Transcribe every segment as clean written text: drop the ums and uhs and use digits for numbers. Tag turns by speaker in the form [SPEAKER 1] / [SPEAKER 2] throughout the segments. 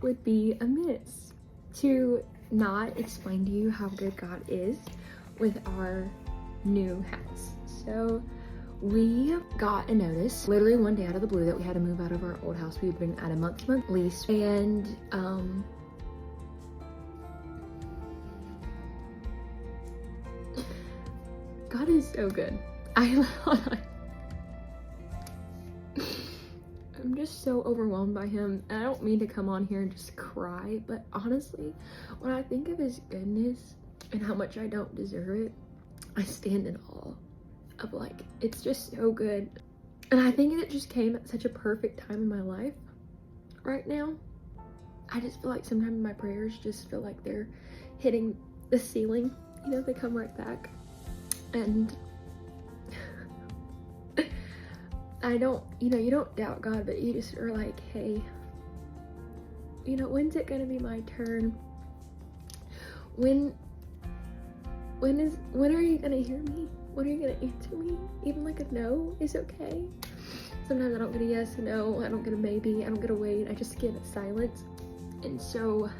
[SPEAKER 1] would be amiss to not explain to you how good God is with our new house. So we got a notice literally one day out of the blue that we had to move out of our old house. We'd been at a month-to-month lease, and God is so good. I'm just so overwhelmed by him. And I don't mean to come on here and just cry, but honestly, when I think of his goodness and how much I don't deserve it, I stand in awe of, like, it's just so good. And I think it just came at such a perfect time in my life right now. I just feel like sometimes my prayers just feel like they're hitting the ceiling, you know, they come right back. And I don't, you know, you don't doubt God, but you just are like, hey, you know, when's it gonna be my turn? When are you gonna hear me? When are you gonna answer me? Even like a no is okay. Sometimes I don't get a yes, a no, I don't get a maybe, I don't get a wait, I just get a silence. And so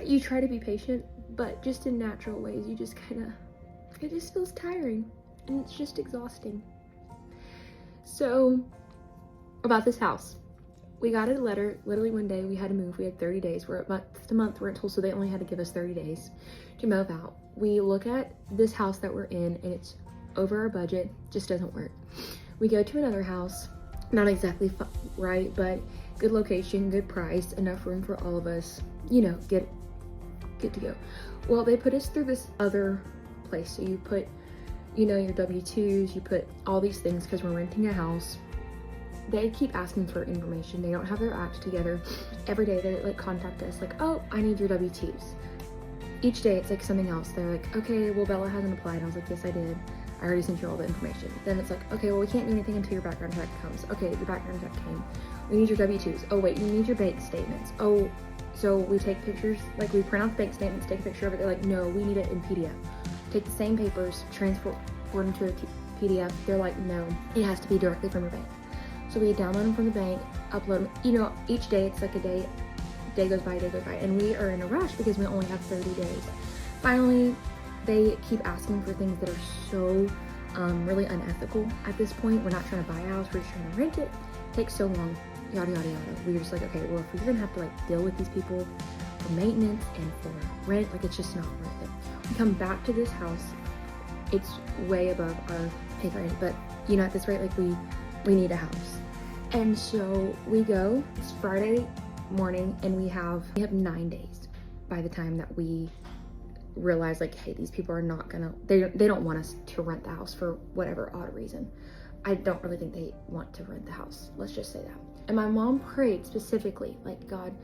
[SPEAKER 1] you try to be patient, but just in natural ways, you just it just feels tiring and it's just exhausting. So about this house, we got a letter literally one day. We had to move. We had 30 days. We're at month-to-month rental, so they only had to give us 30 days to move out. We look at this house that we're in and it's over our budget, just doesn't work. We go to another house, not exactly right, but good location, good price, enough room for all of us, you know, get to go. Well, they put us through this other place. So you put, you know, your W-2s, you put all these things because we're renting a house. They keep asking for information. They don't have their act together. Every day they like contact us like, oh, I need your W-2s. Each day it's like something else. They're like, okay, well, Bella hasn't applied. I was like, yes, I did. I already sent you all the information. Then it's like, okay, well, we can't do anything until your background check comes. Okay, the background check came. We need your W-2s. Oh, wait, you need your bank statements. Oh, so we take pictures, like we print out the bank statements, take a picture of it. They're like, no, we need it in PDF. Take the same papers, transfer them to a PDF. They're like, no, it has to be directly from your bank. So we download them from the bank, upload them. You know, each day it's like a day goes by, and we are in a rush because we only have 30 days. Finally, they keep asking for things that are so really unethical at this point. We're not trying to buy a house, we're just trying to rent it. It takes so long, yada, yada, yada. We were just like, okay, well, if we're gonna have to like deal with these people for maintenance and for rent, like it's just not worth it. We come back to this house, it's way above our pay grade, but you know, at this rate, like we need a house. And so we go, it's Friday morning, and we have 9 days by the time that we realize like, hey, these people are not gonna, they don't want us to rent the house for whatever odd reason. I don't really think they want to rent the house, let's just say that. And my mom prayed specifically, like, God,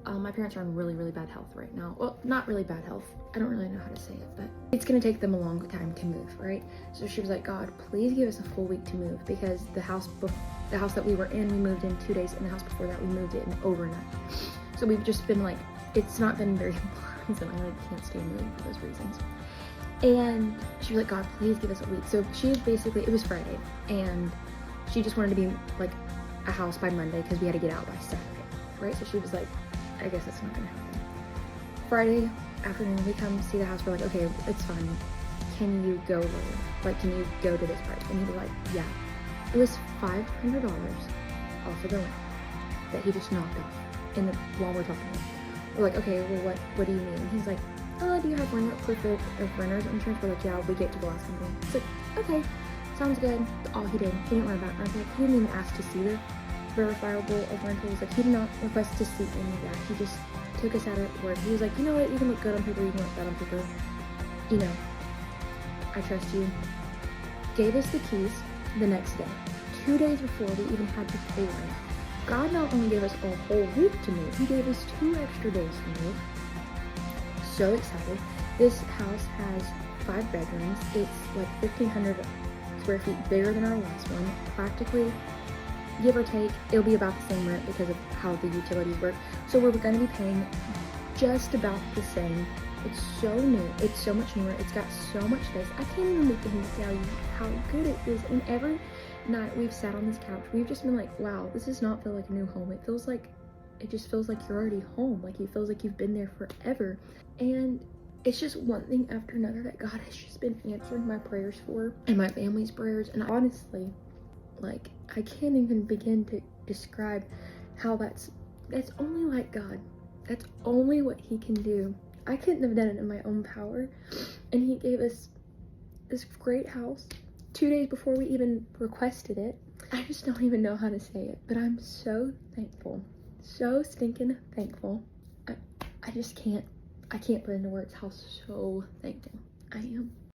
[SPEAKER 1] my parents are in really, really bad health right now. Well, not really bad health. I don't really know how to say it, but it's gonna take them a long time to move, right? So she was like, God, please give us a full week to move, because the house that we were in, we moved in 2 days, and the house before that, we moved it in overnight. So we've just been like, it's not been very pleasant. I like can't stand moving for those reasons. And she was like, God, please give us a week. So she basically, it was Friday, and she just wanted to be like a house by Monday because we had to get out by Saturday, right? So she was like, I guess that's not gonna happen. Friday afternoon, we come see the house. We're like, okay, it's fine. Can you go later? Like, can you go to this part? And he was like, yeah. It was $500 off of the rent that he just knocked off while we're talking. We're like, okay, well, what do you mean? And he's like, do you have proof of renter's insurance? We're like, yeah, we get to the last company. It's like, okay, sounds good. All he did, he didn't run a background check. He didn't even ask to see the verifiable of rentals. Like, he did not request to see any of that. He just took us at our word. He was like, you know what, you can look good on paper, you can look bad on paper. You know, I trust you. Gave us the keys the next day, 2 days before we even had to pay rent. God not only gave us a whole week to move, he gave us 2 extra days to move. So excited. This house has 5 bedrooms. It's like 1,500 square feet bigger than our last one. Practically, give or take, it'll be about the same rent because of how the utilities work. So we're going to be paying just about the same. It's so new. It's so much newer. It's got so much space. I can't even begin to tell you how good it is. And night we've sat on this couch, we've just been like, wow, this does not feel like a new home. It just feels like you're already home. Like, it feels like you've been there forever. And it's just one thing after another that God has just been answering my prayers for, and my family's prayers. And honestly, like, I can't even begin to describe how that's only like God. That's only what he can do. I couldn't have done it in my own power. And he gave us this great house 2 days before we even requested it. I just don't even know how to say it, but I'm so thankful. So stinking thankful. I just can't put into words how so thankful I am.